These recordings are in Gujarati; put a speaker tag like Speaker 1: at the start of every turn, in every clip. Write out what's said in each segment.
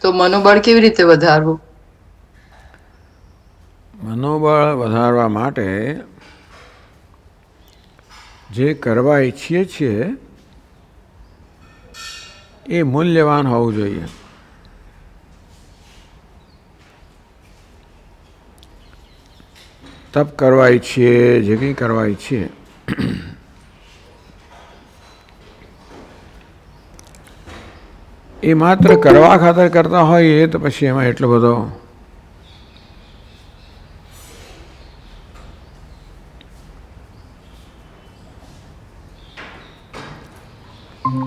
Speaker 1: તો મનોબળ કેવી રીતે વધારવું?
Speaker 2: મનોબળ વધારવા માટે જે કરવા ઈચ્છીએ છીએ એ મૂલ્યવાન હોવું જોઈએ. તપ કરવા ઈચ્છીએ, જે કંઈ કરવા ઈચ્છીએ એ માત્ર કરવા ખાતર કરતા હોઈએ તો પછી એમાં એટલો બધો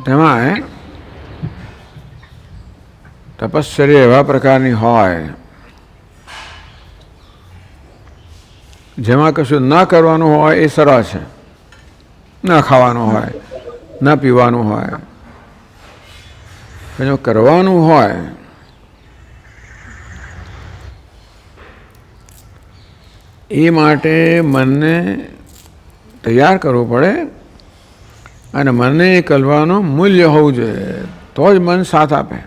Speaker 2: તેમાં તપશ્ચર્યા એવા પ્રકારની હોય જેમાં કશું ન કરવાનું હોય એ સરળ છે. ન ખાવાનું હોય, ન પીવાનું હોય. જો કરવાનું હોય એ માટે મનને તૈયાર કરવું પડે અને મનને એ કરવાનું મૂલ્ય હોવું જોઈએ, તો જ મન સાથ આપે.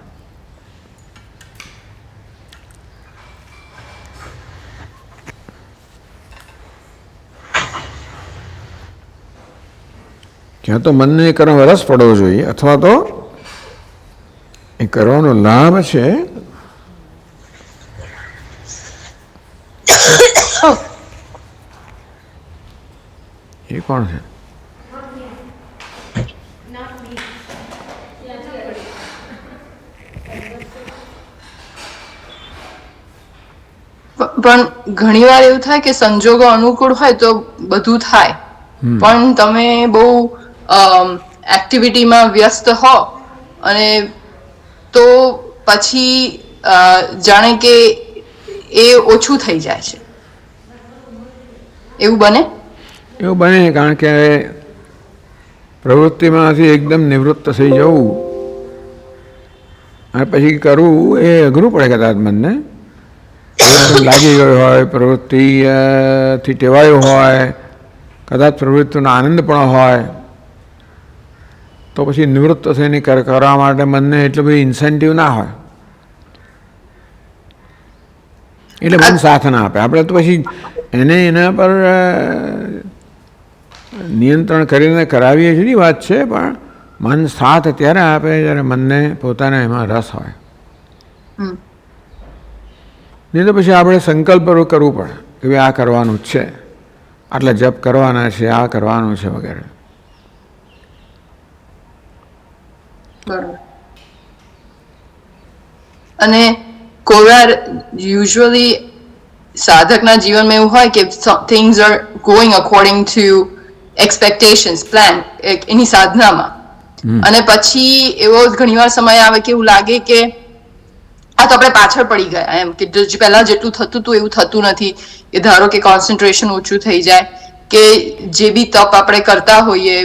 Speaker 2: ક્યાં તો મનને એ કરવા રસ પડવો જોઈએ અથવા તો એ કરવાનો લાભ છે એ કોણ છે?
Speaker 1: પણ ઘણી વાર એવું થાય કે સંજોગો અનુકૂળ હોય તો બધું થાય, પણ તમે બહુ એક્ટિવિટીમાં વ્યસ્ત હો અને તો પછી જાણે કે એ ઓછું થઈ જાય છે. એવું બને?
Speaker 2: એવું બને, કારણ કે પ્રવૃત્તિમાંથી એકદમ નિવૃત્ત થઈ જવું અને પછી કરવું એ અઘરું પડે કદાચ મનને. લાગી ગયો હોય, પ્રવૃત્તિથી ટેવાયો હોય, કદાચ પ્રવૃત્તિનો આનંદ પણ હોય, તો પછી નિવૃત્ત થઈને કરવા માટે મનને એટલું બધી ઇન્સેન્ટિવ ના હોય, એટલે મન સાથ ના આપે. આપણે તો પછી એને એના પર નિયંત્રણ કરીને કરાવીએ જુદી વાત છે, પણ મન સાથ ત્યારે આપે જ્યારે મનને પોતાને એમાં રસ હોય. નહીં તો પછી આપણે સંકલ્પ કરવું પડે કે ભાઈ આ કરવાનું જ છે, આટલા જપ કરવાના છે, આ કરવાનું છે વગેરે.
Speaker 1: બરાબર. અને કોઈ વાર યુઝ્યુઅલી સાધકના જીવનમાં એવું હોય કે things are going according to expectations, plan એની સાધનામાં, અને પછી એવો ઘણીવાર સમય આવે કે એવું લાગે કે આ તો આપણે પાછળ પડી ગયા, એમ કે પહેલા જેટલું થતું હતું એવું થતું નથી. એ ધારો કે કોન્સન્ટ્રેશન ઓછું થઈ જાય કે જે બી તપ આપણે કરતા હોઈએ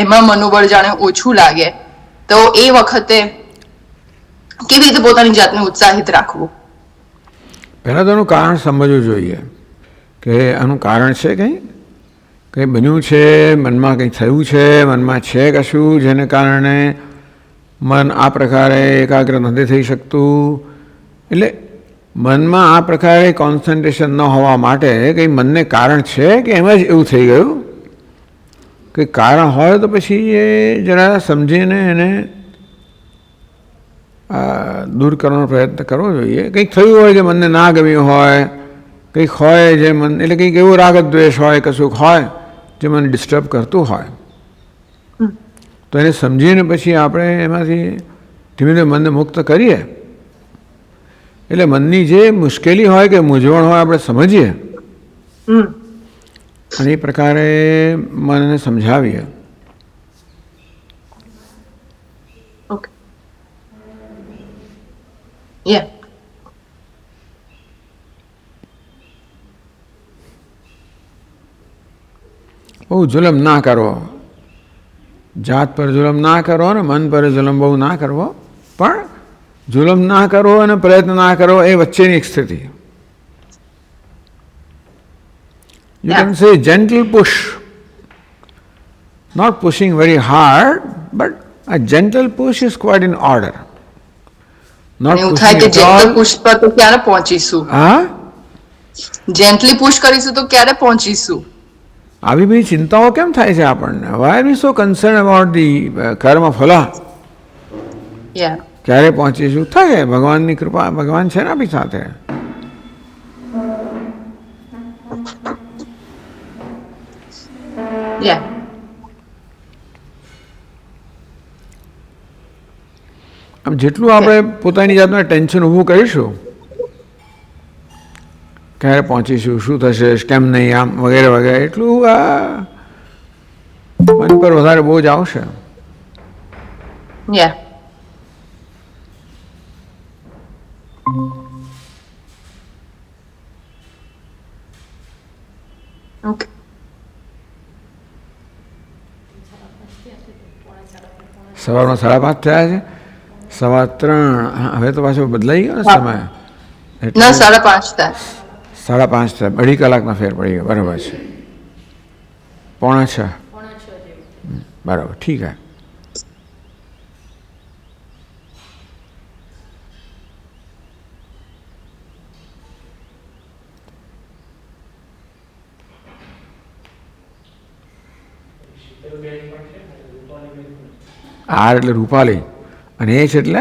Speaker 1: એમાં મનોબળ જાણે ઓછું લાગે, તો એ વખતે કેવી રીતે પોતાની જાતને ઉત્સાહિત રાખવું?
Speaker 2: પહેલાં તો એનું કારણ સમજવું જોઈએ કે આનું કારણ છે કંઈ બન્યું છે, મનમાં કંઈ થયું છે, મનમાં છે કશું જેને કારણે મન આ પ્રકારે એકાગ્ર નથી થઈ શકતું. એટલે મનમાં આ પ્રકારે કોન્સન્ટ્રેશન ન હોવા માટે કંઈ મનને કારણ છે કે એમ જ એવું થઈ ગયું? કંઈ કારણ હોય તો પછી એ જરા સમજીને એને દૂર કરવાનો પ્રયત્ન કરવો જોઈએ. કંઈક થયું હોય જે મનને ના ગમ્યું હોય, કંઈક હોય જે મન એટલે કંઈક એવો રાગ દ્વેષ હોય, કશુંક હોય જે મને ડિસ્ટર્બ કરતું હોય, તો એને સમજીને પછી આપણે એમાંથી ધીમે ધીમે મનને મુક્ત કરીએ. એટલે મનની જે મુશ્કેલી હોય કે મૂંઝવણ હોય આપણે સમજીએ અને એ પ્રકારે મનને સમજાવીએ. બહુ જુલમ ના કરવો, જાત પર જુલમ ના કરવો ને મન પર જુલમ બહુ ના કરવો, પણ જુલમ ના કરવો અને પ્રયત્ન ના કરવો એ વચ્ચેની એક સ્થિતિ. You can say gentle push, not pushing very hard, but a gentle push is quite in order. Not
Speaker 1: એવું
Speaker 2: pushing
Speaker 1: થાય કે
Speaker 2: at all.
Speaker 1: જેન્ટલ પુશ પર તો ક્યારે પહોંચીશું,
Speaker 2: હા,
Speaker 1: જેન્ટલી પુશ કરીશું તો ક્યારે પહોંચીશું.
Speaker 2: આવી બધી ચિંતાઓ કેમ થાય છે આપણને? Why are we so concern about the karma ફલા?
Speaker 1: યા
Speaker 2: ક્યારે પહોંચીશું? થાય, ભગવાનની કૃપા, ભગવાન છે ને આપણી સાથે.
Speaker 1: યા
Speaker 2: આમ જેટલું આપણે પોતાની જાતનું ટેન્શન ઊભું કરીશું, ક્યારે પહોંચીશું, શું થશે, કેમ નહીં, આમ વગેરે વગેરે, એટલું મન પર વધારે બોજ આવશે.
Speaker 1: Yeah okay.
Speaker 2: સવારમાં 5:30 થયા છે, 3:15. હવે તો પાછો બદલાઈ ગયો ને સમય.
Speaker 1: ના 5:30 થાય.
Speaker 2: 5:30 થાય, 2.5 કલાકનો ફેર પડી ગયો. બરાબર છે. 5:45. બરાબર, ઠીક હે. આર એટલે રૂપાલી અને એચ એટલે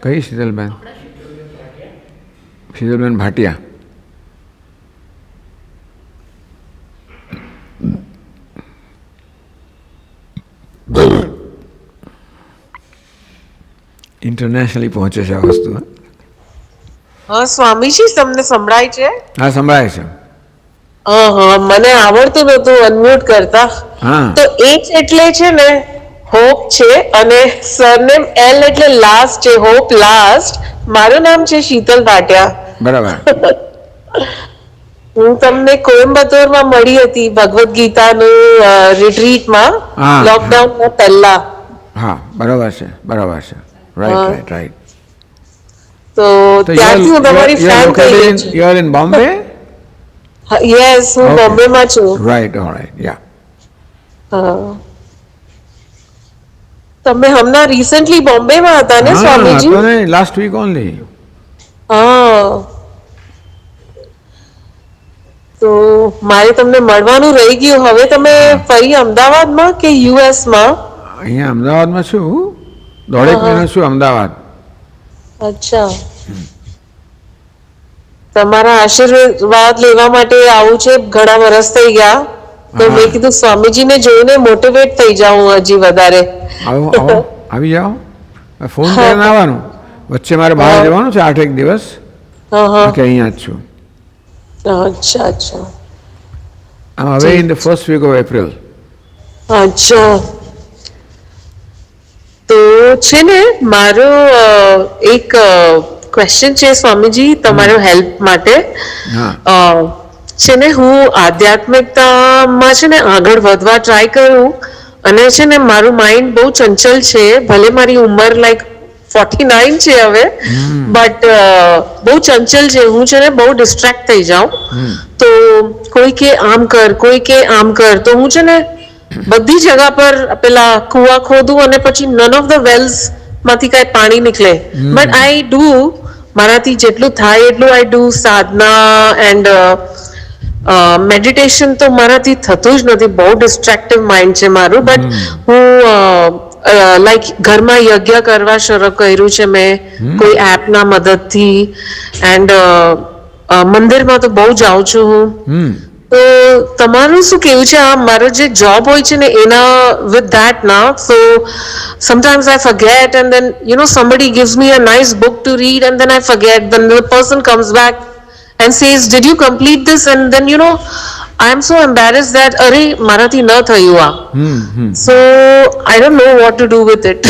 Speaker 2: કઈ? શીતલબેન. શીતલબેન ભાટિયા. ઇન્ટરનેશનલી પહોંચે છે આ વસ્તુ.
Speaker 3: હા સ્વામીજી, તમને સંભળાય છે?
Speaker 2: હા, સંભળાય છે.
Speaker 3: હા હા, મને આવડતું નતું અનમ્યુટ કરતા.
Speaker 2: હા,
Speaker 3: તો એચ એટલે છે ને હોપ છે, અને સરનેમ એલ એટલે લાસ્ટ છે, હોપ લાસ્ટ. મારું નામ છે શીતલ ભાટિયા.
Speaker 2: બરાબર.
Speaker 3: હું તમને કોઇમ્બતુરમાં મળી હતી ભગવદ્ ગીતાનું રિટ્રીટમાં,
Speaker 2: હા.
Speaker 3: લોકડાઉનમાં પહેલા.
Speaker 2: હા, બરાબર છે, બરાબર છે. Right right right.
Speaker 3: તો ત્યાંથી હું તમારી ફેન થઈ ગઈ છું.
Speaker 2: You are in Bombay?
Speaker 3: Yes, હું બોમ્બેમાં છું.
Speaker 2: રાઈટ, ઓલરાઈટ, યા.
Speaker 3: હા. તમે હમણાં રિસેન્ટલી બોમ્બેમાં હતા ને સ્વામીજી?
Speaker 2: હા, હતો ને, લાસ્ટ વીક ઓનલી.
Speaker 3: હા. તો મારે તમને મળવાનું રહી ગયું. હવે તમે ફરી અમદાવાદમાં કે યુએસમાં?
Speaker 2: અહીંયા અમદાવાદમાં છું, 1.5 મહિના છું અમદાવાદ.
Speaker 3: અચ્છા. તમારા આશીર્વાદ લેવા માટે આવું છે, ઘણા વર્ષ થઈ ગયા. તો મેં કીધું સ્વામીજીને જોઈને મોટિવેટ થઈ જાઉં હજી વધારે.
Speaker 2: આવો આવો, આવી જાઓ. ફોન કરીને આવવાનું. વચ્ચે મારે બહાર જવાનું છે 8-1 દિવસ, કે અહીંયા જ છું.
Speaker 3: અચ્છા અચ્છા.
Speaker 2: આમ હવે in the first week of April.
Speaker 3: અચ્છા. તો છે ને મારો એક ક્વેશ્ચન છે સ્વામીજી, તમારો હેલ્પ માટે. છે ને હું આધ્યાત્મિકતામાં છે ને આગળ વધવા ટ્રાય કરું, અને છે ને મારું માઇન્ડ બહુ ચંચલ છે. ભલે મારી ઉંમર લાઈક 49 છે હવે, બટ બહુ ચંચલ છે. હું છે ને બહુ ડિસ્ટ્રેક્ટ થઈ જાઉં. તો કોઈ કે આમ કર, કોઈ કે આમ કર, તો હું છે ને બધી જગા પર પેલા કુવા ખોદું, અને પછી નન ઓફ ધ વેલ્સ માંથી કઈ પાણી નીકળે. બટ આઈ ડુ, મારાથી જેટલું થાય એટલું I do Sadhana and meditation. તો મારાથી થતું જ નથી, બહુ ડિસ્ટ્રેક્ટિવ માઇન્ડ છે મારું. બટ હું લાઈક ઘરમાં યજ્ઞ કરવા શરૂ કર્યું છે મેં, કોઈ એપના મદદથી. એન્ડ મંદિરમાં તો બહુ જાઉં છું હું. તો તમારું શું કેવું છે? આ મારો જે જોબ હોય છે ને એના વિથ ધેટ ના, સો sometimes I forget, and then somebody gives me a nice book to read, and then I forget. Then the person comes back and says, did you complete this? And then I am so embarrassed that અરે મારાથી ન થયું આ. So I don't know what to do with it.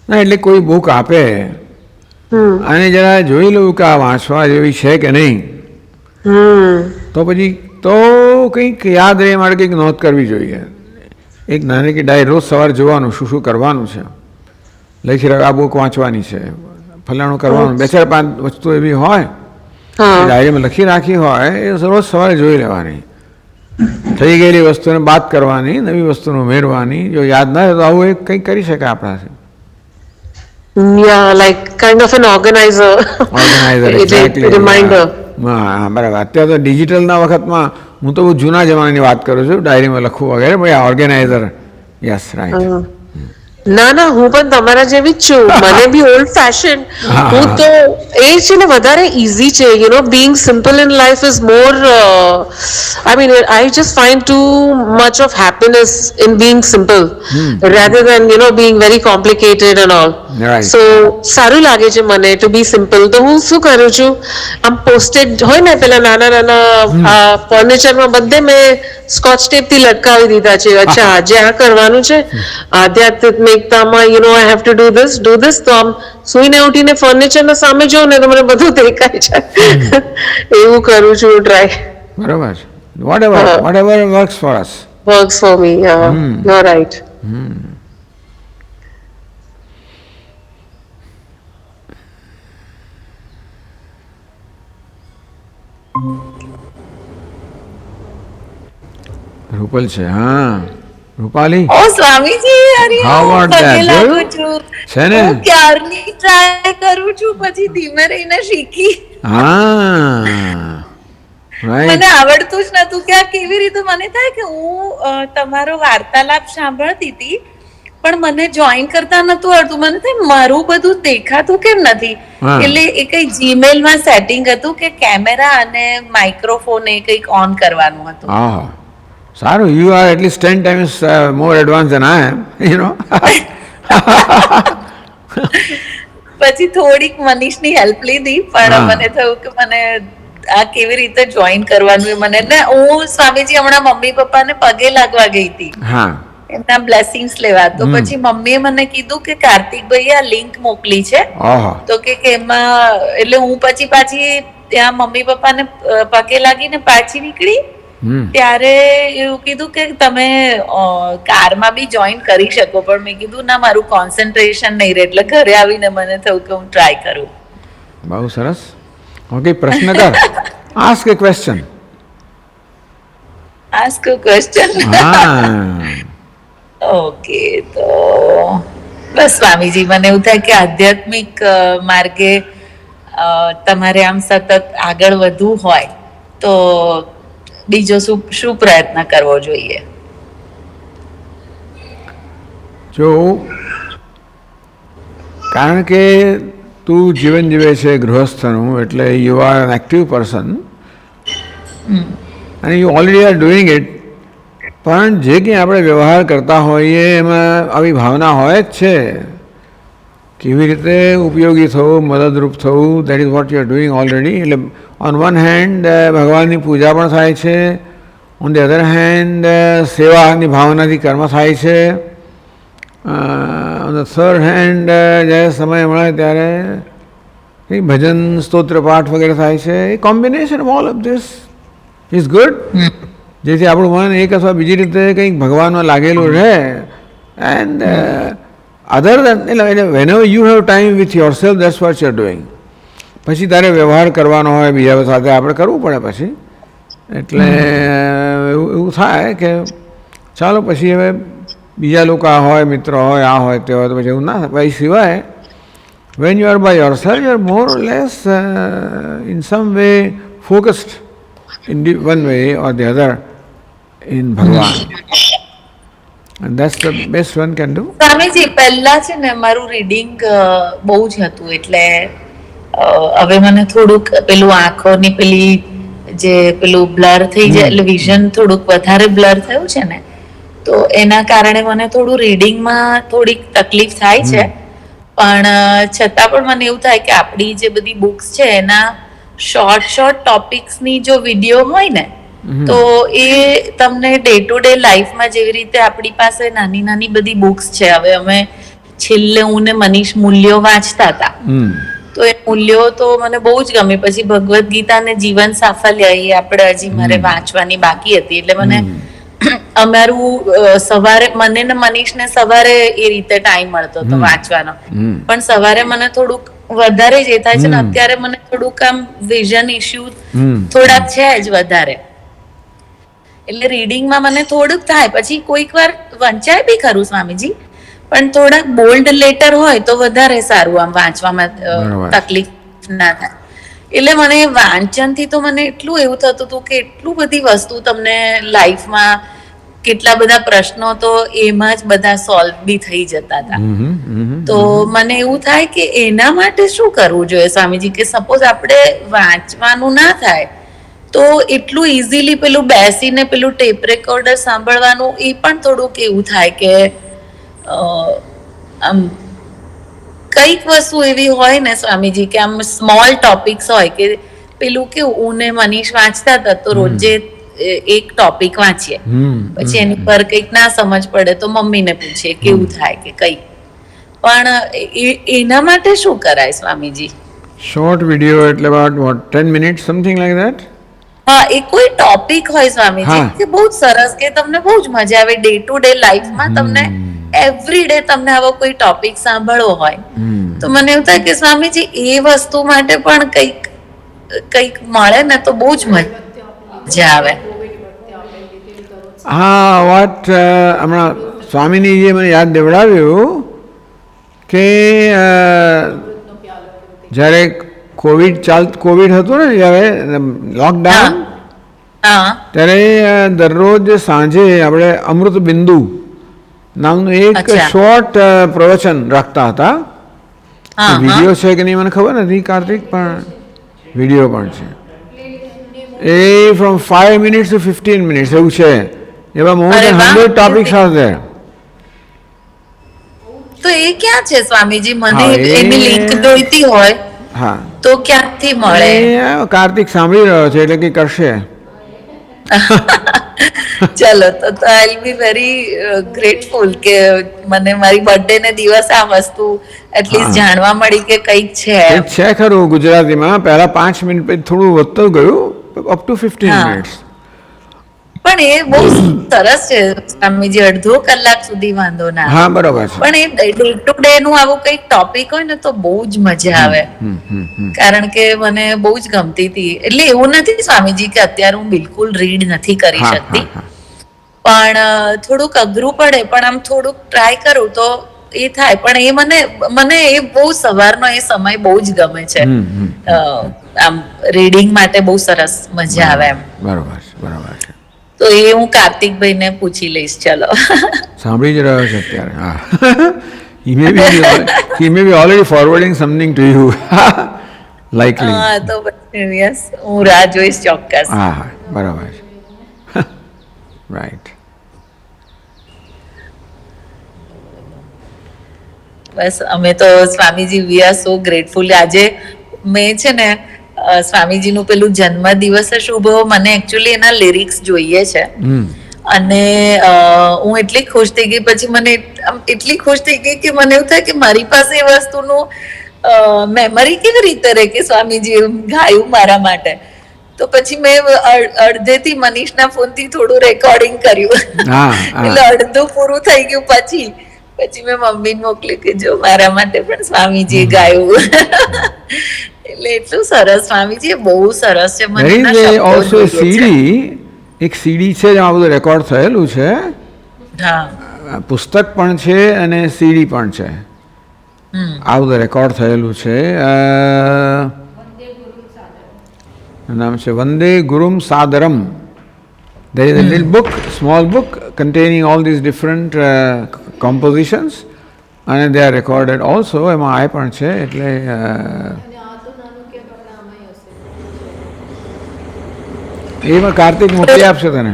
Speaker 2: ના, એટલે કોઈ બુક આપે અને જરા જોઈ લઉં કે આ વાંચવા જેવી છે કે નહીં, તો પછી તો કંઈક યાદ રહે મારે, કંઈક નોંધ કરવી જોઈએ. એક નાની કે ડાયરી રોજ સવારે જોવાનું શું શું કરવાનું છે, લખી આ બુક વાંચવાની છે, ફલાણું કરવાનું. 2-4-5 વસ્તુ એવી હોય ડાયરીમાં લખી રાખી હોય, એ રોજ સવારે જોઈ લેવાની. થઈ ગયેલી વસ્તુને બાદ કરવાની, નવી વસ્તુને ઉમેરવાની. જો યાદ ના હોય તો આવું એક કંઈક કરી શકાય આપણાથી.
Speaker 3: Yeah, like kind of an organizer.
Speaker 2: Organiser, exactly.
Speaker 3: Reminder.
Speaker 2: હા, બરાબર. અત્યારે તો ડિજિટલના વખતમાં હું તો બહુ જૂના જમાનાની વાત કરું છું, ડાયરીમાં લખવું વગેરે. ભાઈ ઓર્ગેનાઇઝર, યસ, રાઈટ.
Speaker 3: ના ના, હું પણ તમારા જેવી જ છું. મને બી ઓલ્ડ ફેશન. હું તો એ છે ને વધારે ઇઝી છે, you know, being simple in life is more, I mean I just find too much of happiness in being simple rather than you know being very complicated and all. So સારું લાગે છે મને ટુ બી સિમ્પલ. તો હું શું કરું છું, આમ પોસ્ટેડ હોય ને પેલા નાના નાના ફર્નિચરમાં બધે મેં સ્કોચ ટેપ થી લટકાવી દીધા છે. અચ્છા, આજે આ કરવાનું છે આધ્યાત્મિકતામાં, you know, I have to do this. તો આમ સુઈને ઉઠીને ફર્નિચર ના સામે જોઉં ને તો મને બધું દેખાય છે. એવું કરું છું ટ્રાય.
Speaker 2: બરોબર છે. whatever works for us.
Speaker 3: Works for me. You're right.
Speaker 2: Rupal છે. હા, રૂપાલી.
Speaker 4: ઓ સ્વામીજી, અરે
Speaker 2: How about
Speaker 4: પગે
Speaker 2: that?
Speaker 4: લાગુ છું.
Speaker 2: છે ને?
Speaker 4: હું ક્યારની ટ્રાય કરું છું, પછી ધીમે રહીને શીખી.
Speaker 2: હા, રાઈટ.
Speaker 4: મને આવડતું જ નતું કે આ કેવી રીતે. મને થાય કે હું તમારો વાર્તાલાપ સાંભળતી હતી, પણ મને જોઈન કરતા નતું આવડતું. મને થાય મારું બધું દેખાતું કેમ નથી. એટલે એ કઈ જીમેલ માં સેટિંગ હતું કે કેમેરા અને માઇક્રોફોન એ કઈક ઓન કરવાનું હતું.
Speaker 2: હા, સારું. You are at least 10 times more advanced than I am, you know.
Speaker 4: પછી થોડીક મનીષની હેલ્પ લીધી, પણ મને થયું કે મને આ કેવી રીતે જોઈન કરવાનું. મને ને હું સ્વામીજી હમણાં મમ્મી પપ્પાને પગે લાગવા ગઈ હતી, એમના બ્લેસિંગ્સ લેવા. તો પછી મમ્મીએ મને કીધું કે કાર્તિકભાઈ આ લિંક મોકલી છે, તો કે એમાં, એટલે હું પછી પાછી ત્યાં મમ્મી પપ્પાને પગે લાગીને પાછી નીકળી. ત્યારે એવું કીધું કે તમે કારમાં બી જોઈન કરી શકો, પણ મેં કીધું ના, મારું કોન્સન્ટ્રેશન નહીં રહે. એટલે ઘરે આવીને મને થયું કે હું ટ્રાય કરું.
Speaker 2: બહુ સરસ. ઓકે, પ્રશ્ન કર. Ask A question.
Speaker 4: Ask a question. Okay, તો બસ સ્વામીજી, મને એવું થાય કે આધ્યાત્મિક માર્ગે તમારે આમ સતત આગળ વધવું હોય તો બીજો શું પ્રયત્ન કરવો જોઈએ?
Speaker 2: જો કારણ કે તું જીવન જીવે છે ગૃહસ્થનું, એટલે you are an active person અને you already are doing it. પણ જે કંઈ આપણે વ્યવહાર કરતા હોઈએ એમાં આવી ભાવના હોય જ છે. કેવી રીતે ઉપયોગી થવું, મદદરૂપ થવું, that is what you are doing already. એટલે ઓન વન હેન્ડ ભગવાનની પૂજા પણ થાય છે, ઓન ધી અધર હેન્ડ સેવાની ભાવનાથી કર્મ થાય છે, ઓન ધ થર્ડ હેન્ડ જ્યારે સમય મળે ત્યારે એ ભજન સ્તોત્ર પાઠ વગેરે થાય છે. A combination of all of this is good, જેથી આપણું મન એક અથવા બીજી રીતે કંઈક ભગવાનમાં લાગેલું રહે. એન્ડ અધર દેન, એટલે વેનએવર you have time with your self, that's what you are doing. પછી તારે વ્યવહાર કરવાનો હોય બીજા સાથે, આપણે કરવું પડે પછી. એટલે એવું થાય કે ચાલો પછી હવે બીજા લોકો આ હોય, મિત્રો હોય, આ હોય, તે હોય, તો પછી એવું ના થાય. એ સિવાય when you are by yourself, you are more or less in some way focused in one way or the other in Bhagavan. And that's the best one can do.
Speaker 4: Swamiji, પહેલા છે ને મારું રીડિંગ બહુ જ હતું, એટલે હવે મને થોડુંક પેલું આંખોની પેલી જે પેલું બ્લર થઈ જાય, એટલે વિઝન થોડુંક વધારે બ્લર થયું છે ને, તો એના કારણે મને થોડું રીડિંગમાં થોડીક તકલીફ થાય છે. પણ છતાં પણ મને એવું થાય કે આપણી જે બધી બુક્સ છે એના શોર્ટ ટોપિક્સની જો વિડીયો હોય ને, તો એ તમને ડે ટુ ડે લાઈફમાં જેવી રીતે આપણી પાસે નાની નાની બધી બુક્સ છે. હવે અમે છેલ્લે હું ને મનીષ મૂલ્યો વાંચતા હતા, તો એ મૂલ્યો તો મને બહુ જ ગમે. પછી ભગવદ્ ગીતા ને જીવન સાફલ્ય એ આપણે હજી મારે વાંચવાની બાકી હતી. એટલે મને અમારું સવારે, મને ને મનીષને સવારે એ રીતે ટાઈમ મળતો હતો વાંચવાનો, પણ સવારે મને થોડુંક વધારે જ એ થાય છે ને. અત્યારે મને થોડુંક આમ વિઝન ઇશ્યુ થોડાક છે જ વધારે, એટલે રીડિંગમાં મને થોડુંક થાય, પછી કોઈક વાર વંચાય બી ખરું સ્વામીજી, પણ થોડાક બોલ્ડ લેટર હોય તો વધારે સારું, આમ વાંચવામાં તકલીફ ના થાય. એટલે મને વાંચનથી તો મને એટલું એવું થતું હતું કે એટલું બધી વસ્તુ તમને લાઈફમાં, કેટલા બધા પ્રશ્નો તો એમાં જ બધા સોલ્વ બી થઈ જતા હતા. તો મને એવું થાય કે એના માટે શું કરવું જોઈએ સ્વામીજી, કે સપોઝ આપણે વાંચવાનું ના થાય તો એટલું ઇઝીલી પેલું બેસીને પેલું ટેપ રેકોર્ડર સાંભળવાનું એ પણ થોડુંક એવું થાય કે આમ કઈક વસ્તુ એવી હોય ને સ્વામીજી કે આમ સ્મોલ ટોપિક્સ હોય કે પેલું કેવું હું ને મનીષ વાંચતા હતા તો રોજે એક ટોપિક વાંચીએ, પછી એની પર કઈક ના સમજ પડે તો મમ્મીને પૂછીએ કેવું થાય કે કઈક, પણ એના માટે શું કરાય સ્વામીજી?
Speaker 2: શોર્ટ વિડીયો એટલે what 10 minutes something like that?
Speaker 4: હા, એ કોઈ ટોપિક હોય સ્વામીજી કે બહુ સરસ, કે તમને બહુ જ મજા આવે ડે ટુ ડે લાઈફમાં, તમને એવરી ડે તમને આવો કોઈ ટોપિક સાંભળવો હોય તો મને એવું થાય કે સ્વામીજી એ વસ્તુ માટે પણ કંઈક મળે ને તો બહુ જ મજા આવે.
Speaker 2: હા, વાત હમણાં સ્વામીજીએ મને યાદ દેવડાવ્યું કે જ્યારે કોવિડ હતું ને, જ્યારે લોકડાઉન, ત્યારે દરરોજ સાંજે આપણે અમૃત બિંદુ નામનું એક શોર્ટ પ્રવચન રાખતા હતા. વિડીયો છે કે નહીં મને ખબર નથી કાર્તિક, પણ વિડીયો પણ છે. એ ફ્રોમ 5 minutes to 15 minutes એવું છે. એવા more than 100 topics are there.
Speaker 4: તો એ ક્યાં છે સ્વામીજી? મને એની લિંક જોઈતી હોય તો ક્યાંથી મળે?
Speaker 2: કાર્તિક સાંભળી રહ્યો છે એટલે કે કરશે.
Speaker 4: ચલો, તો I will be very grateful કે મને મારી બર્થડે ને દિવસે આ વસ્તુ એટલીસ્ટ જાણવા મળી કે કંઈક છે
Speaker 2: ખરું ગુજરાતીમાં. પહેલા 5 મિનિટ પછી થોડું વધતું ગયું અપ ટુ 15 મિનિટ્સ.
Speaker 4: પણ એ બહુ સરસ છે સ્વામીજી, અડધો કલાક સુધી વાંધો ના.
Speaker 2: હા, બરોબર છે.
Speaker 4: પણ એ ડે ટુ ડે નું આવું કંઈક ટોપિક હોય ને તો બહુ જ મજા આવે, કારણ કે મને બહુ જ ગમતી હતી. એટલે એવું નથી સ્વામીજી કે અત્યારે હું બિલકુલ રીડ નથી કરી શકતી, પણ થોડુંક અઘરું પડે, પણ આમ થોડુંક ટ્રાય કરું તો એ થાય. પણ એ મને એ બહુ સવારનો એ સમય બહુ જ ગમે છે, આમ રીડિંગ માટે બહુ સરસ મજા આવે એમ.
Speaker 2: બરોબર છે.
Speaker 4: તો એ હું કાર્તિકભાઈ ને પૂછી લઈશ. ચલો,
Speaker 2: સાંભળી જ રહ્યો છે અત્યારે. હા, he may be already forwarding something to you. Likely.
Speaker 4: હા, તો યસ, હું રાહ જોઈશ ચોક્કસ.
Speaker 2: હા, બરાબર છે. રાઈટ.
Speaker 4: બસ અમે તો Swamiji we are so grateful. આજે મેં છે ને સ્વામીજીનું પેલું જન્મ દિવસે શુભ, મને એકચ્યુઅલી એના લિરિક્સ જોઈએ છે, અને હું એટલી ખુશ થઈ ગઈ. પછી મને એટલી ખુશ થઈ ગઈ કે મને એવું થાય કે મારી પાસે એ વસ્તુનું મેમરી કેવી રીતે રહે કે સ્વામીજી ગાયું મારા માટે. તો પછી મેં અડધેથી મનીષના ફોનથી થોડું રેકોર્ડિંગ કર્યું, એટલે અડધું પૂરું થઈ ગયું. પછી મેં મમ્મીને મોકલ્યું કે જો મારા માટે પણ સ્વામીજીએ ગાયું. એટલે એટલું સરસ, સ્વામીજી બહુ સરસ છે. મને
Speaker 2: એક સીડી છે જેમાં બધું રેકોર્ડ થયેલું છે. પુસ્તક પણ છે અને સીડી પણ છે. આ બધું રેકોર્ડ થયેલું છે. નામ છે વંદે ગુરુમ સાદરમ. There is a little book, small book containing all these different compositions, and they are recorded also. એમાં આ પણ છે. એટલે એમાં કાર્તિક મોકલી આપશે તને.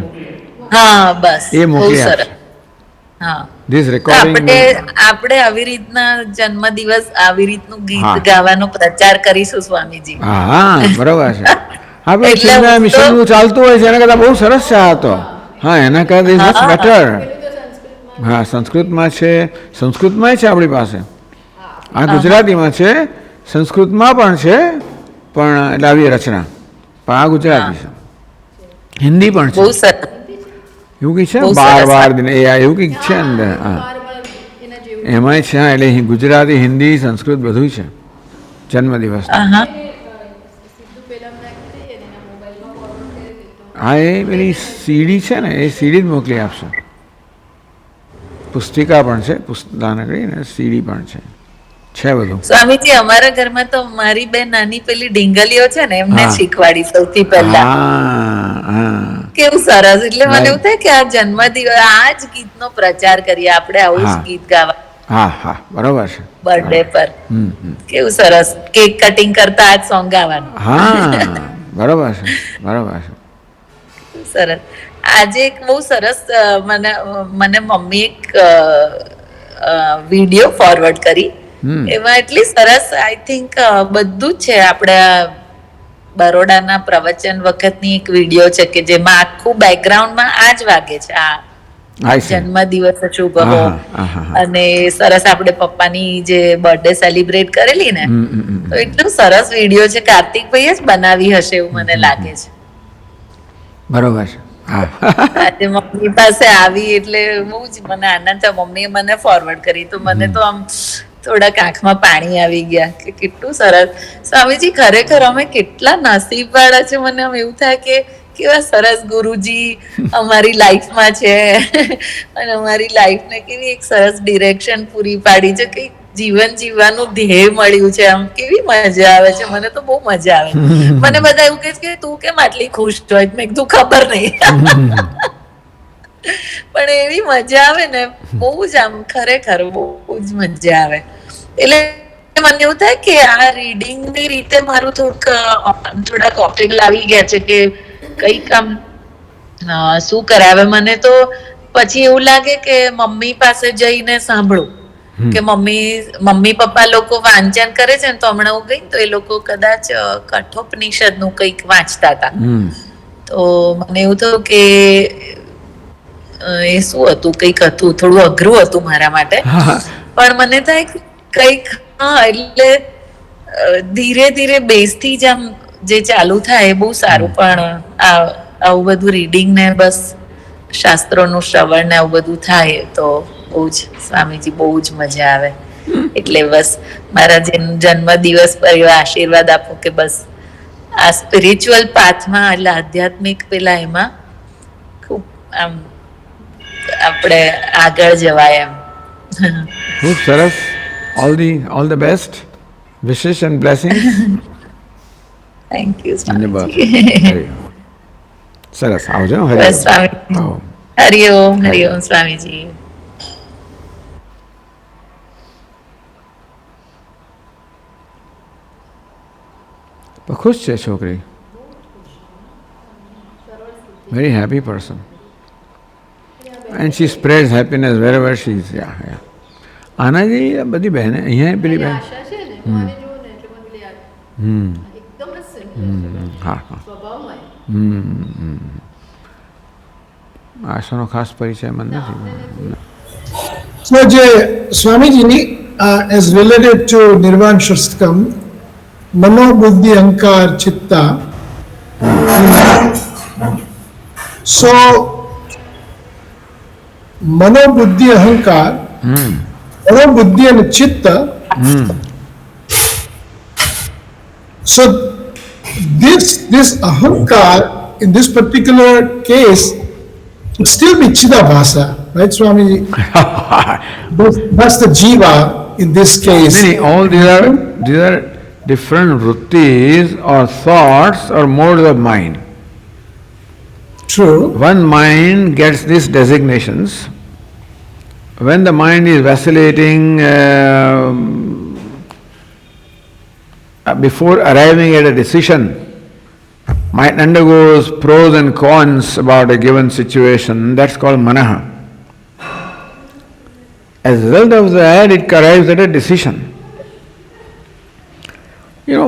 Speaker 4: હા, બસ
Speaker 2: એ મોકલી આપશે.
Speaker 4: હા,
Speaker 2: ધીસ રેકોર્ડિંગ
Speaker 4: આપણે આવી રીતના જન્મદિવસ આવી રીતનું ગીત ગાવાનો પ્રચાર કરીશું સ્વામીજી.
Speaker 2: હા, બરોબર છે. આપણે ચિન્મય મિશન ચાલતું હોય છે એના કરતાં બહુ સરસ છે આ તો. હા, એના કરતાં મચ બેટર. હા, સંસ્કૃતમાં છે, સંસ્કૃતમાં છે આપણી પાસે. આ ગુજરાતીમાં છે, સંસ્કૃતમાં પણ છે, પણ એટલે આવી રચના. પણ આ ગુજરાતી છે. હિન્દી પણ છે. એવું કંઈક છે, 12 દિન એવું કંઈક છે અંદર. હા, એમાંય છે. હા, એટલે ગુજરાતી, હિન્દી, સંસ્કૃત બધું છે જન્મદિવસ. હા એ પેલી સીડી છે ને એ સીડી જ મોકલી આપશો. પુસ્તિકા પણ છે, નાનકડી ને સીડી પણ છે બધું.
Speaker 4: સ્વામીજી અમારા ઘરમાં તો મારી બે નાની પેલી ડીંગલીઓ છે ને એમને શીખવાડી સૌથી પહેલા. કેવું સરસ, એટલે મને એવું થાય કે આ જન્મદિવસ આ જ ગીતનો પ્રચાર કરીએ આપણે, આવું જ ગીત ગાવા.
Speaker 2: હા હા બરોબર છે.
Speaker 4: બર્થડે પર કેવું સરસ, કેક કટિંગ કરતા આ જ સોંગ ગાવાનું.
Speaker 2: હા બરોબર છે, બરોબર છે.
Speaker 4: સરસ. આજે એક બહુ સરસ મને મમ્મી એક વિડીયો ફોરવર્ડ કરી. એમાં એટલી સરસ આઈ થિંક બધું જ છે આપણા બરોડાના પ્રવચન વખતની એક વિડીયો છે કે જેમાં આખું બેકગ્રાઉન્ડમાં આ જ વાગે છે, આ જન્મ દિવસ શુભ હો, અને સરસ આપણે પપ્પાની જે બર્થડે સેલિબ્રેટ કરેલી ને, તો એટલું સરસ વિડીયો છે. કાર્તિકભાઈ જ બનાવી હશે એવું મને લાગે છે.
Speaker 2: બરોબર છે.
Speaker 4: આજે મમ્મી પાસે આવી એટલે બહુ જ મને આનંદ થયો. મમ્મીએ મને ફોરવર્ડ કરી તો મને તો આમ થોડાક આંખમાં પાણી આવી ગયા કે કેટલું સરસ. સ્વામીજી ખરેખર અમે કેટલા નસીબવાળા છે. મને આમ એવું થાય કે કેવા સરસ ગુરુજી અમારી લાઈફમાં છે અને અમારી લાઈફને કેવી એક સરસ ડિરેક્શન પૂરી પાડી છે, કે જીવન જીવવાનું ધ્યેય મળ્યું છે. આમ કેવી મજા આવે છે, મને તો બહુ મજા આવે. મને બધા એવું કહે છે કે તું કેમ આટલી ખુશ હોય? મેં કીધું ખબર નહીં, પણ એવી મજા આવે ને, બહુ જ આમ ખરેખર બહુ જ મજા આવે. એટલે મને એવું થાય કે આ રીડિંગ ની રીતે મારું થોડાક ઓપ્ટિકલ આવી ગયા છે કે કઈક આમ શું કરાવે. મને તો પછી એવું લાગે કે મમ્મી પાસે જઈને સાંભળું કે મમ્મી પપ્પા લોકો વાંચન કરે છે ને, તો હમણાં હું ગઈ તો એ લોકો કદાચ કઠોપનિષદ નું કંઈક વાંચતા હતા. તો મને એવું થયું કે એ શું હતું, કંઈક હતું થોડું અઘરું હતું મારા માટે, પણ મને થાય કંઈક એટલે ધીરે ધીરે બેસથી જ આમ જે ચાલુ થાય એ બહુ સારું. પણ આવું બધું રીડિંગ ને બસ શાસ્ત્રોનું શ્રવણ ને આવું બધું થાય તો બહુ જ સ્વામીજી બહુ જ મજા આવે. એટલે બસ મારા જન્મ દિવસ પર એવા આશીર્વાદ આપો કે બસ આ સ્પિરિચ્યુઅલ પાથમાં, એટલે આધ્યાત્મિક પેલા એમાં ખૂબ આમ આપણે આગળ જવાય એમ.
Speaker 2: ખૂબ સરસ. All the best wishes and blessings.
Speaker 4: Thank you Swamiji.
Speaker 2: સરસ. આવજો.
Speaker 4: બસ સ્વામી. હરિઓમ હરિઓમ સ્વામીજી.
Speaker 2: ખુશ છે છોકરી. Very happy person. And she spreads happiness wherever she is. આનાજી બધી બહેને અહીંયા પેલી બહેન હા હા આશાનો ખાસ પરિચય મને નથી.
Speaker 5: So જે સ્વામીજીની as related to નિર્વાણ શસ્ત્રમ, મનો બુદ્ધિ અહંકાર ચિત્તા. So મનો બુદ્ધિ અહંકાર, મનો બુદ્ધિ અને ચિત્ત. So this ahankar in this particular case would still be Chidabhasa, right, Swamiji? That's the jiva in this case.
Speaker 2: All these are different vrittis or thoughts or modes of mind.
Speaker 5: True.
Speaker 2: One mind gets these designations. When the mind is vacillating before arriving at a decision, mind undergoes pros and cons about a given situation, that's called manaha. As a result of that, it arrives at a decision.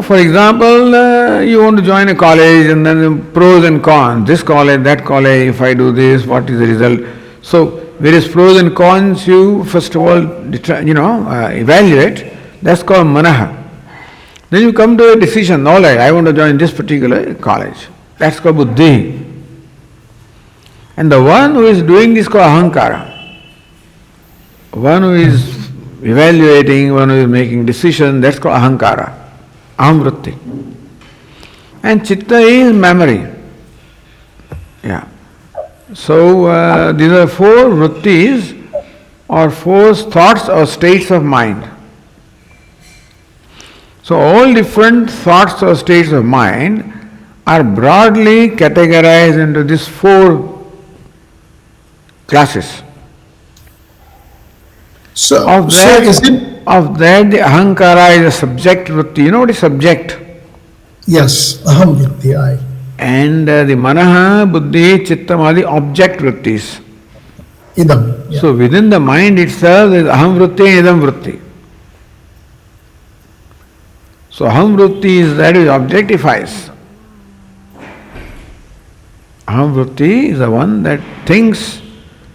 Speaker 2: For example, you want to join a college and then the pros and cons, this college, that college, if I do this, what is the result? So, various pros and cons you first of all, evaluate, that's called manaha. Then you come to a decision, all right, I want to join this particular college. That's called buddhi. And the one who is doing this is called ahankara. One who is evaluating, one who is making decision, that's called ahankara, aham vritti. And chitta is memory. Yeah. So these are four vrittis or four thoughts or states of mind. So all different thoughts or states of mind are broadly categorized into these four classes.
Speaker 5: So,
Speaker 2: Of that,
Speaker 5: is it?
Speaker 2: of that the ahankara is a subject vritti. You know what is subject?
Speaker 5: Yes, aham vritti, I.
Speaker 2: And the manaha, buddhi, chittam are the object vrittis.
Speaker 5: Idam. Yeah.
Speaker 2: So within the mind itself there is aham vritti and idam vritti. So aham vritti is that which objectifies. Aham vritti is the one that thinks,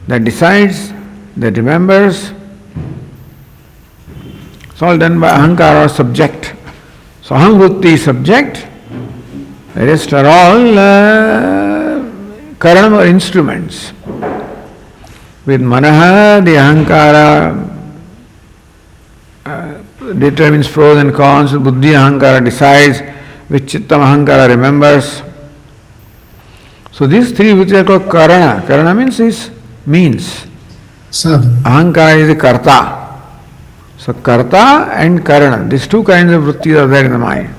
Speaker 2: that decides, that remembers. It's all done by ahankara or subject. So aham vritti is subject, the rest are all karanam or instruments. With manaha, the ahankara determines pros and cons, with buddhi ahankara decides, with chittam ahankara remembers. So these three which are called karana. Karana means.
Speaker 5: Sadhana.
Speaker 2: Ahankara is the karta. So karta and karana, these two kinds of vrittis are there in the mind.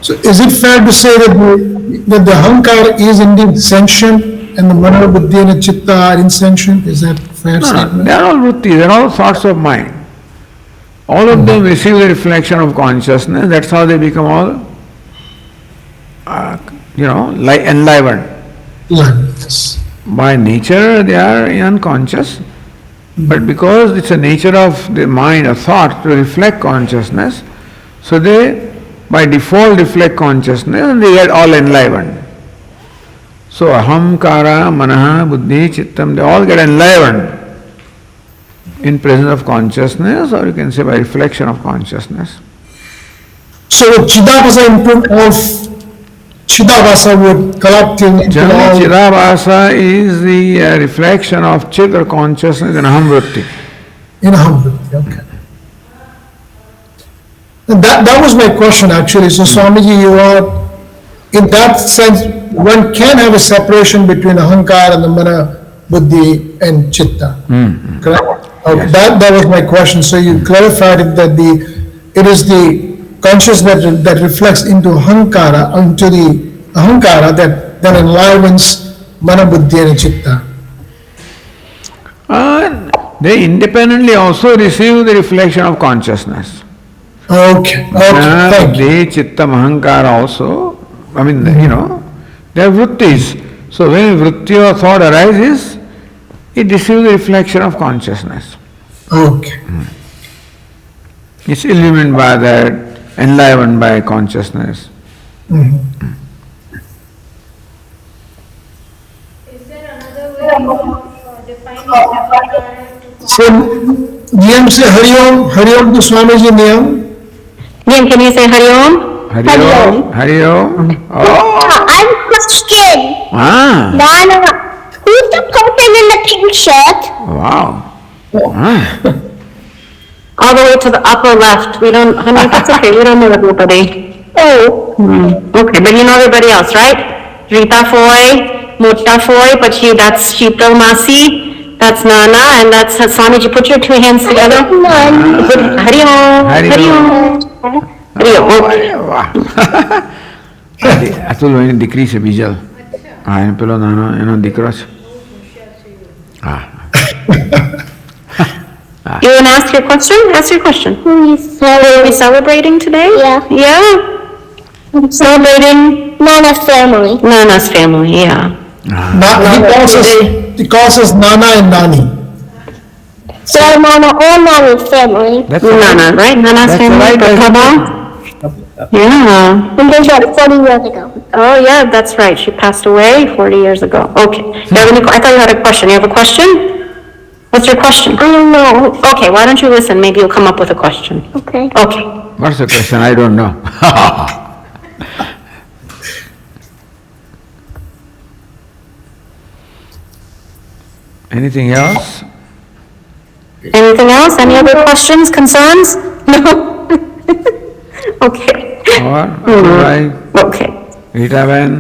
Speaker 5: So is it fair to say that the ahankara is indeed sentient and the mano, buddhi and chitta are insentient? Is that fair
Speaker 2: No,
Speaker 5: statement?
Speaker 2: they are all vrittis, they are all thoughts of mind. All of them receive the reflection of consciousness, that's how they become all, enlivened.
Speaker 5: Yes.
Speaker 2: By nature they are unconscious, but because it's a nature of the mind or thought to reflect consciousness, so they by default reflect consciousness and they get all enlivened. So ahamkara, manaha, buddhi, chittam, they all get enlivened in presence of consciousness, or you can say by reflection of consciousness.
Speaker 5: So the Chidabhasa input of Chidabhasa would collect into
Speaker 2: Generally,
Speaker 5: all.
Speaker 2: Chidabhasa is the reflection of Chit or consciousness in aham vritti.
Speaker 5: In aham vritti, okay. And that was my question actually. So Swamiji, you are, in that sense, one can have a separation between ahankara and the mana, buddhi and chitta. Correct? Okay,
Speaker 2: Yes.
Speaker 5: that was my question. So you clarified it that it is the consciousness that reflects into ahankara, into the ahankara that enlivens mana, buddhi and chitta.
Speaker 2: They independently also receive the reflection of consciousness.
Speaker 5: Okay, thank you.
Speaker 2: Buddhi, chittam, ahankara also, they are vrittis. So when vritti or thought arises, it receives the reflection of consciousness.
Speaker 5: Okay.
Speaker 2: It's illumined by that, enlivened by consciousness.
Speaker 6: Is there another way of defining ahankara?
Speaker 5: So, Niyam say Hari Om to Swamiji Niyam.
Speaker 3: Niyam, can you say Hari Om?
Speaker 2: Hari Om, Hari Om. Oh,
Speaker 7: I have a question.
Speaker 2: ah,
Speaker 7: Nana, who's the person in the pink shirt?
Speaker 2: wow. Ah.
Speaker 3: All the way to the upper left. We don't, honey, that's okay. We don't know everybody.
Speaker 7: Oh,
Speaker 3: Okay, but you know everybody else, right? Rita Foy, Mutta Foy, but that's Sheetal Masi, that's Nana, and that's Swamiji. Put your two hands together.
Speaker 7: none.
Speaker 3: Hari Om.
Speaker 2: Hari
Speaker 3: Hari
Speaker 2: Om.
Speaker 3: Om. Hari Om. Okay.
Speaker 2: વાહ અતુલ ભાઈની દીકરી છે બીજલ હા એને પેલો નાનો એનો દીકરો છે હા
Speaker 3: You want to ask your question? Ask your question.
Speaker 7: Please.
Speaker 3: Are we celebrating today?
Speaker 7: Yeah.
Speaker 3: Yeah. Celebrating
Speaker 7: Nana's family.
Speaker 3: Nana's family, yeah.
Speaker 5: He calls us Nana and Nani.
Speaker 7: So Nana or Nana's family.
Speaker 2: That's
Speaker 3: Nana, right? Nana's
Speaker 2: That's
Speaker 3: family,
Speaker 2: right,
Speaker 3: the
Speaker 2: that's
Speaker 3: Kabal? Yeah.
Speaker 7: And they died 40 years ago.
Speaker 3: Oh, yeah, that's right. She passed away 40 years ago. Okay. You have any, I thought you had a question. You have a question? What's your question?
Speaker 7: I don't know.
Speaker 3: Okay, why don't you listen? Maybe you'll come up with a question.
Speaker 7: Okay.
Speaker 3: Okay.
Speaker 2: What's the question? I don't know. Anything else?
Speaker 3: Anything else? Any other questions, concerns? No? Okay.
Speaker 2: Or, right?
Speaker 3: Okay.
Speaker 2: Rita Ben?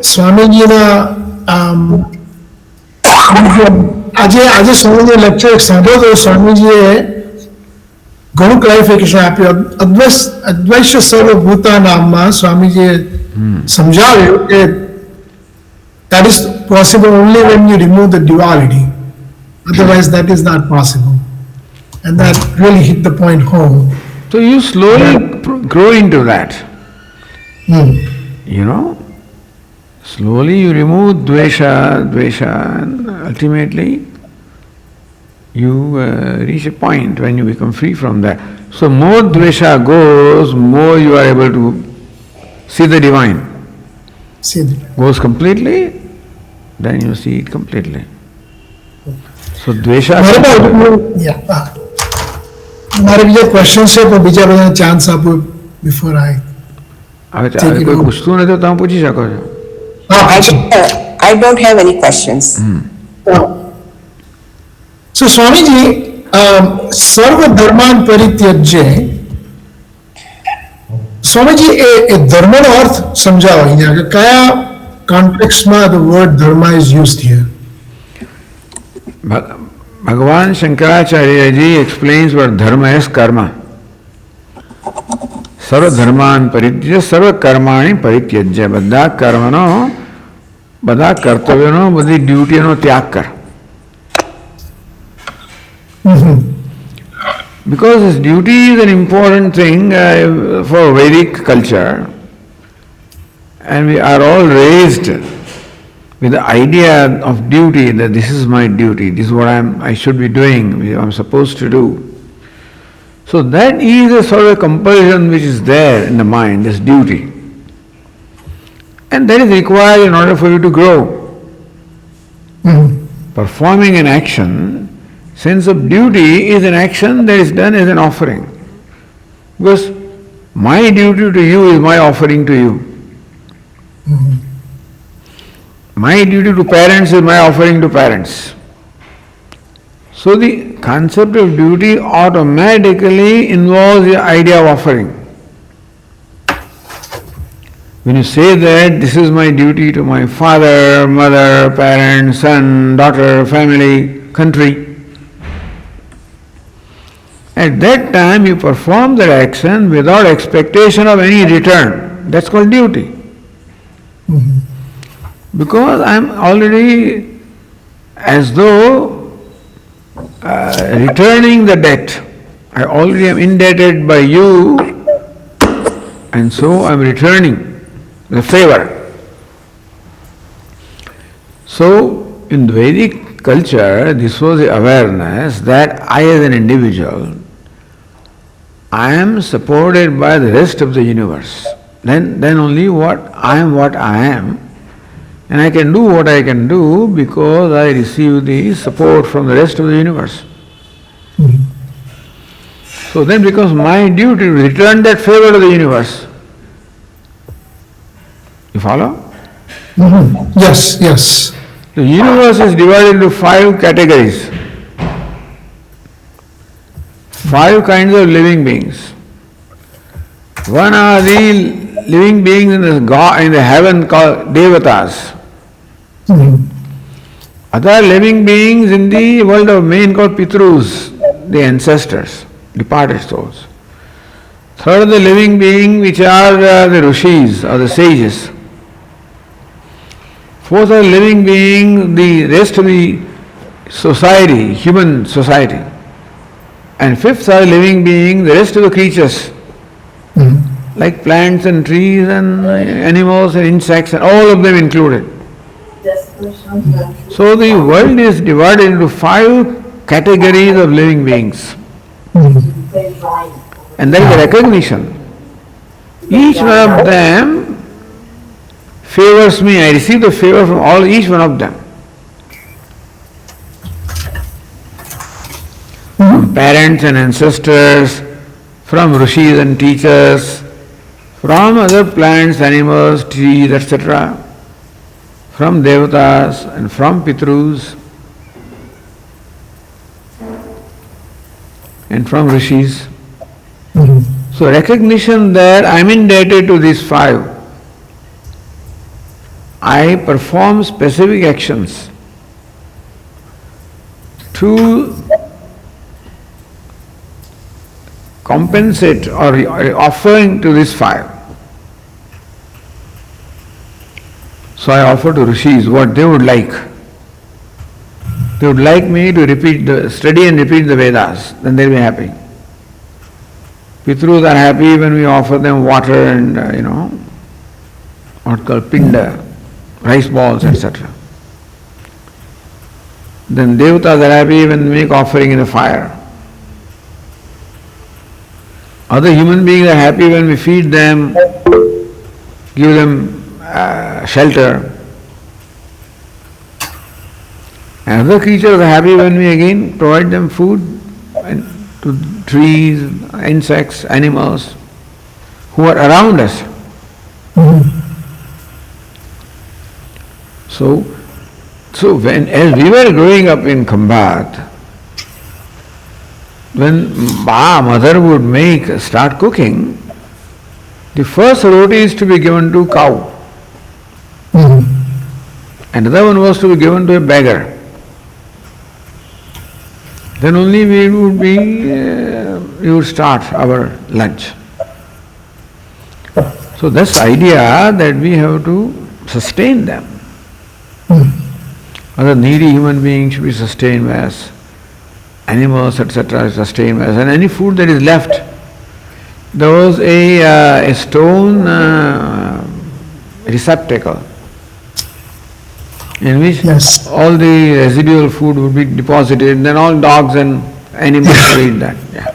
Speaker 5: સ્વામીજીના આજે સ્વામીજી લેક્ચર સાંભળ્યો તો સ્વામીજીએ ઘણું ક્લેરિફિકેશન આપ્યું. અદ્વૈત સર્વભૂતા નામમાં સ્વામીજીએ સમજાવ્યું કે that is possible only when you remove the duality. Otherwise, that is not possible. And that really hit the point home.
Speaker 2: So you slowly grow into that. You know, slowly you remove dvesha, and ultimately you reach a point when you become free from that. So more dvesha goes, more you are able to see the divine. Goes completely, then you see it completely. So dvesha.
Speaker 5: મારે બીજા ક્વેશ્ચન છે પણ બીજા બધાને ચાન્સ આપો બિફોર આઈ
Speaker 2: હવે કોઈ પૂછતું નથી તો તમે પૂછી શકો છો.
Speaker 8: I don't have any questions.
Speaker 5: So Swamiji સર્વ ધર્માન પરિત્યજ્ય સ્વામીજી એ ધર્મનો અર્થ સમજાવો અહીંયા કે કયા કોન્ટેક્સ્ટમાં the word dharma is used here.
Speaker 2: Bhagavan Shankaracharya ji explains what dharma is karma. Sarva dharman parityajya sarva karmani parityajya. બધા કર્મનો બધા કર્તવ્યનો બધી ડ્યુટીનો ત્યાગ કર. Because this duty is an important thing for Vedic culture, and we are all raised with the idea of duty, that this is my duty, this is what I should be doing, I'm supposed to do. So that is a sort of compulsion which is there in the mind, this duty. And that is required in order for you to grow. Performing an action, sense of duty is an action that is done as an offering. Because my duty to you is my offering to you. My duty to parents is my offering to parents. So the concept of duty automatically involves the idea of offering. When you say that this is my duty to my father, mother, parents, son, daughter, family, country, at that time you perform that action without expectation of any return. That's called duty. Because I am already as though returning the debt. I already am indebted by you, and so I am returning the favor. So in the Vedic culture, this was the awareness that I as an individual, I am supported by the rest of the universe. Then only I am, and I can do what I can do because I receive the support from the rest of the universe. So then becomes my duty to return that favor to the universe. You follow?
Speaker 5: Yes.
Speaker 2: The universe is divided into 5 categories. 5 kinds of living beings. One are the living beings in the heaven called devatas. Other living beings in the world of men called pitrus, the ancestors, departed souls. Third, the living being which are the rishis or the sages. Fourth are living beings, the rest of the society, human society. And fifth are living beings, the rest of the creatures, like plants and trees and animals and insects, and all of them included. So the world is divided into 5 categories of living beings. And there is a recognition. Each one of them favors me. I receive the favor from each one of them. From parents and ancestors, from rishis and teachers, from other plants, animals, trees, etc., from devatas and from pitrus and from rishis. So recognition that I am indebted to these five. I perform specific actions to compensate or offering to these five. So I offer to rishis what they would like. They would like me to study and repeat the Vedas, then they'll be happy. Pitrus are happy when we offer them water and, what called pinda, rice balls, etc. Then devatas are happy when we make offering in the fire. Other human beings are happy when we feed them, give them shelter. And other creatures are happy when we again provide them food and to trees, insects, animals who are around us. So when as we were growing up in Khambat, when mother would start cooking, the first roti is to be given to cow. Another one was to be given to a beggar. Then only we would start our lunch. So this idea that we have to sustain them. Other needy human beings should be sustained by us. Animals, etc. sustained by us. And any food that is left, there was a stone receptacle in which all the residual food would be deposited, and then all dogs and animals would eat that. Yeah.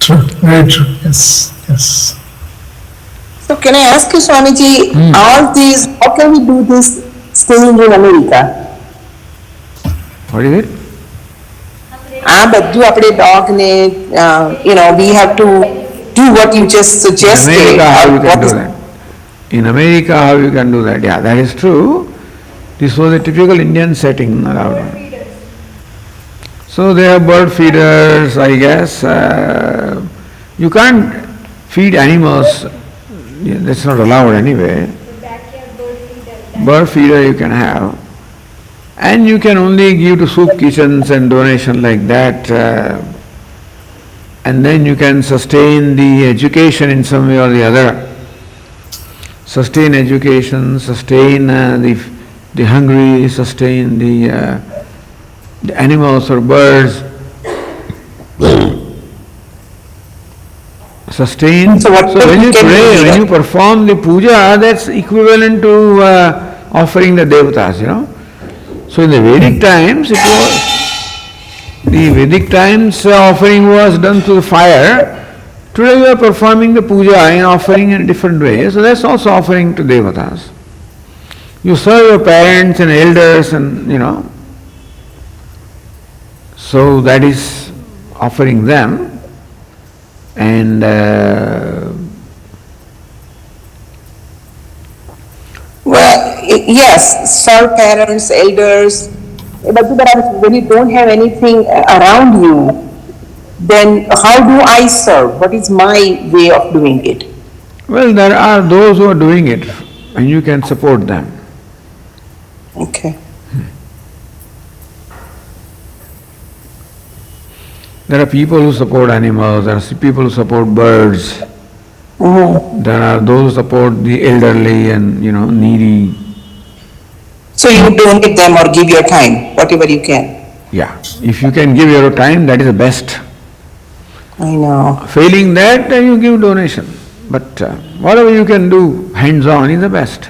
Speaker 5: True, very true. Yes.
Speaker 8: So can I ask you, Swamiji, all these, how can we do this staying in America?
Speaker 2: What is it?
Speaker 8: બધું આપણે dog ne, we have to do what you just suggested.
Speaker 2: In America, how you can do that? Yeah, that is true. This was a typical Indian setting. So they have bird feeders, I guess. You can't feed animals. That's not allowed anyway. Bird feeder you can have. And you can only give to soup kitchens and donation like that. And then you can sustain the education in some way or the other. Sustain education, sustain the hungry, sustain the animals or birds. Sustain. So when you pray, when you perform the puja, that's equivalent to offering the devatas, So in the Vedic times, offering was done through the fire. Today we are performing the puja and offering in a different way. So that's also offering to devatas. You serve your parents and elders and, so that is offering them. And
Speaker 8: yes, serve parents, elders, but when you don't have anything around you, then how do I serve? What is my way of doing it?
Speaker 2: Well, there are those who are doing it and you can support them.
Speaker 8: Okay.
Speaker 2: There are people who support animals, there are people who support birds, there are those who support the elderly and, needy.
Speaker 8: So you donate them or give your time, whatever you can.
Speaker 2: Yeah, if you can give your time, that is the best.
Speaker 8: I know.
Speaker 2: Failing that, you give donation. But whatever you can do, hands-on is the best.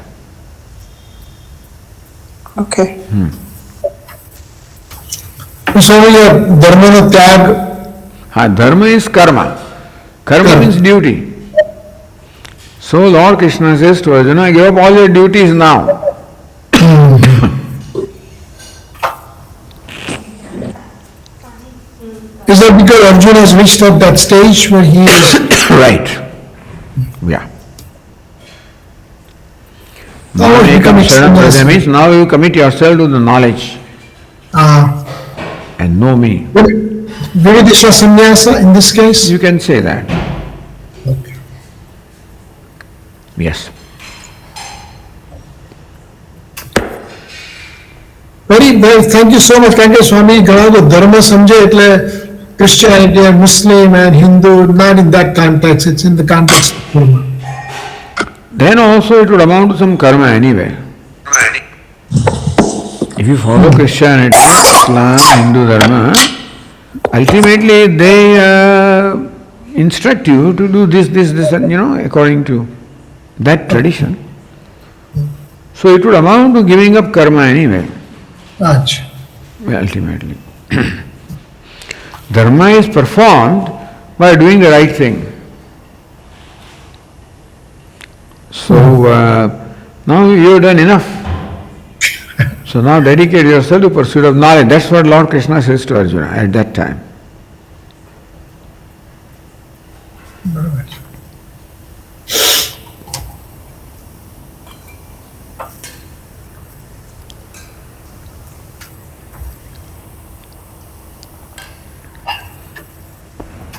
Speaker 8: Okay.
Speaker 5: So your dharma no tyag.
Speaker 2: Dharma is karma. Karma means duty. So Lord Krishna says to Arjuna, give up all your duties now.
Speaker 5: Is that because Arjuna has reached at that stage where he is...
Speaker 2: Right. Yeah.
Speaker 5: Now
Speaker 2: you commit yourself to the knowledge and know me.
Speaker 5: Vividisha sannyasa in this case?
Speaker 2: You can say that. Yes.
Speaker 5: Very, very, thank you so much. Thank you, Swami. ઘણા તો ધર્મ સમજે એટલે Christianity and Muslim and Hindu, not in that context. It's in the context of karma.
Speaker 2: Then also it would amount to some karma anyway. If you follow Christianity, Islam, Hindu Dharma, ultimately they instruct you to do this, and according to that tradition. So it would amount to giving up karma anyway.
Speaker 5: Acha.
Speaker 2: Ultimately. Dharma is performed by doing the right thing. So now you have done enough. So now dedicate yourself to pursuit of knowledge. That's what Lord Krishna says to Arjuna at that time.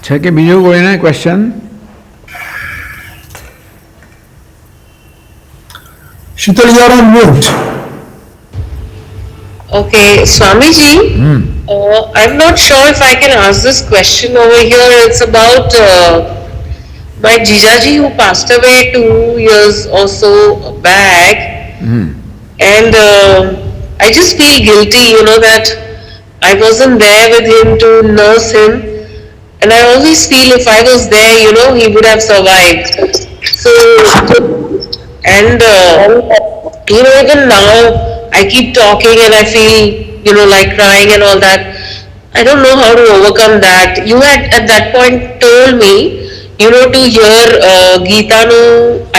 Speaker 2: છે કે બીજો કોઈને question?
Speaker 5: Sheetal, you are on mute.
Speaker 3: Okay, Swamiji, I'm not sure if I can ask this question over here. It's about my Jijaji who passed away 2 years or so back. And I just feel guilty, that I wasn't there with him to nurse him. And I always feel if I was there, he would have survived. So, and even now, I keep talking and I feel, like crying and all that. I don't know how to overcome that. You had at that point told me, to hear Gita no,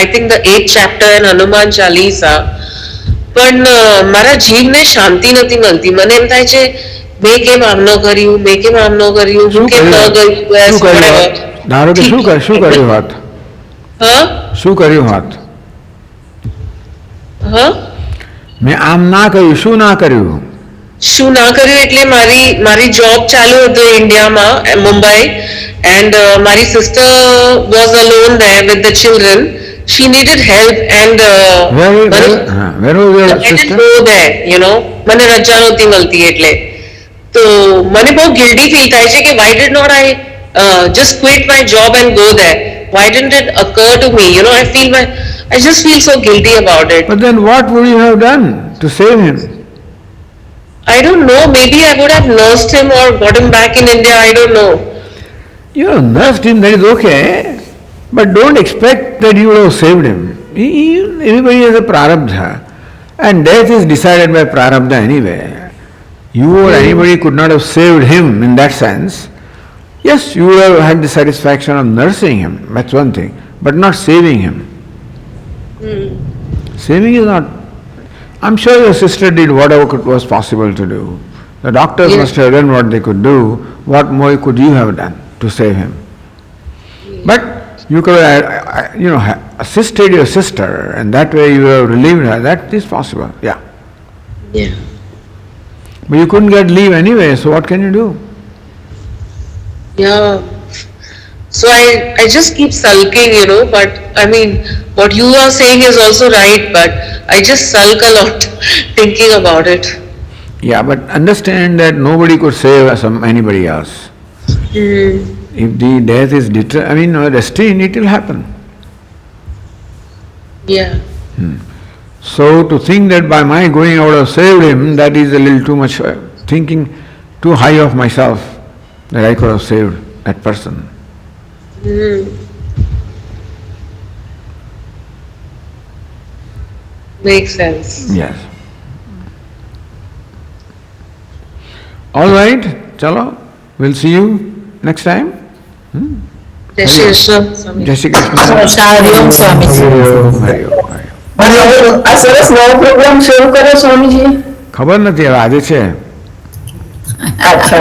Speaker 3: I think the 8th chapter in Hanuman Chalisa. પણ મારા જીવને શાંતિ નથી મળતી. મને એમ થાય છે મેં કેમ આમ ન કર્યું, મેં કેમ આમ ન કર્યું, હું કેમ ન કર્યું.
Speaker 2: ધારો કે શું કર્યું હાથ? શું કર્યું હાથ? મેં આમ ના કર્યું, શું ના કર્યું?
Speaker 3: શું ના કર્યું એટલે મારી જોબ ચાલુ હતો ઇન્ડિયામાં, Mumbai, and my sister was alone there with the children. She needed help and
Speaker 2: where was your
Speaker 3: I
Speaker 2: sister?
Speaker 3: didn't go there, મને રજા નહોતી મળતી એટલે. તો મને બહુ ગિલ્ટી ફીલ થાય છે કે why did not I just quit my job and go there? Why didn't it occur to me? I just feel so guilty about it.
Speaker 2: But then what would you have done to save him?
Speaker 3: I don't know. Maybe I would have nursed him or got him back in India. I don't know.
Speaker 2: You have nursed him, that is okay. But don't expect that you would have saved him. Everybody has a prarabdha. And death is decided by prarabdha anyway. You or anybody could not have saved him in that sense. Yes, you would have had the satisfaction of nursing him. That's one thing. But not saving him. Saving is not... I'm sure your sister did whatever was possible to do. The doctors must have done what they could do. What more could you have done to save him? But you could have, assisted your sister, and that way you have relieved her. That is possible. Yeah. But you couldn't get leave anyway, so what can you do?
Speaker 3: Yeah. So I just keep sulking, but I mean, what you are saying is also right, but I just sulk a lot thinking about it.
Speaker 2: Yeah, but understand that nobody could save anybody else. If the death is destined, it will happen.
Speaker 3: Yeah.
Speaker 2: So to think that by my going I would have saved him, that is a little too much thinking too high of myself, that I could have saved that person.
Speaker 3: Makes sense.
Speaker 2: Yes. All right, chalo, we'll see you next time.
Speaker 3: Jai Shri Krishna.
Speaker 2: Jai Shri Krishna.
Speaker 4: Hariom Swamiji.
Speaker 7: આ સરસ નવો પ્રોગ્રામ શરૂ કર્યો સ્વામીજી.
Speaker 2: ખબર નથી હવે આજે છે.
Speaker 7: અચ્છા